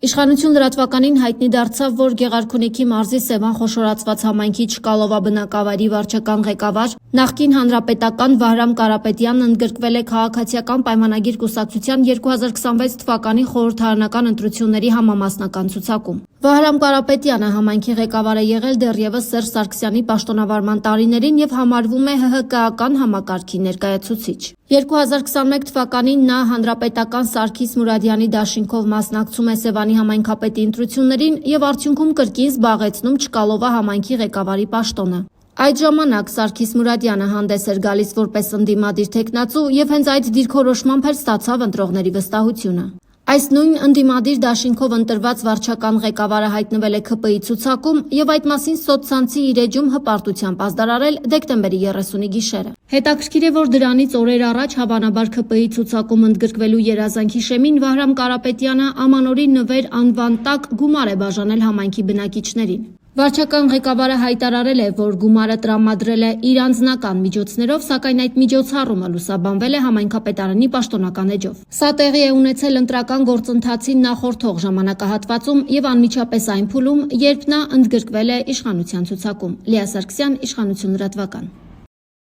Իշխանություն լրատվականին հայտնի դարձավ, որ Գեղարքունիքի մարզի Սևան խոշորացված համայնքի Չկալովա բնակավայրի վարչական ղեկավար նախկին հանրապետական Վահրամ Կարապետյանն ընդգրկվել է քաղաքացիական պայմանագիր կուսակցության 2026 թվականի խորհրդարանական ընտրությունների համամասնական ցուցակում։ Վահրամ Կարապետյանը համայնքի ղեկավար է եղել դեռևս Սերժ Սարգսյանի պաշտոնավարման տարիներին եւ համարվում է ՀՀԿ-ական համակարգի ներկայացուցիչ։ 2021 թվականին նա հանրապետական Սարգիս Մուրադյանի դաշինքով մասնակցում է Սևանի համայնքապետի ընտրություններին եւ արդյունքում կրկին զբաղեցնում Չկալովա համայնքի ղեկավարի պաշտոնը։ Այդ ժամանակ Սարգիս Մուրադյանը հանդես էր գալիս որպես ընդդիմադիր թեկնածու եւ հենց այդ դիրքորոշմամբ էլ ստացավ ընտրողների վստահությունը։ Այս նույն ընդդիմադիր դաշինքով ընտրված վարչական ղեկավարը հայտնվել է ՔՊ-ի ցուցակում եւ այդ մասին սոցցանցի իր էջում հպարտությամբ ազդարարել դեկտեմբերի 30-ի գիշերը։ Հետաքրքիր է, որ դրանից օրեր առաջ հավանաբար ՔՊ-ի ցուցակում ընդգրկվելու երազանքի շեմին Վահրամ Կարապետյանը Ամանորի նվեր անվան տակ գումար է բաժանել համայնքի բնակիչներին։ Վարչական ղեկավարը հայտարարել է, որ գումարը տրամադրել է իր անձնական միջոցներով, սակայն այդ միջոցառումը լուսաբանվել է համայնքապետարանի պաշտոնական էջով։ Սա տեղի է ունեցել ընտրական գործընթացին նախորդող ժամանակահատվածում եւ անմիջապես այն փուլում, երբ նա ընդգրկվել է իշխանության ցուցակում։ Լիա Սարգսյան, Իշխանություն լրատվական։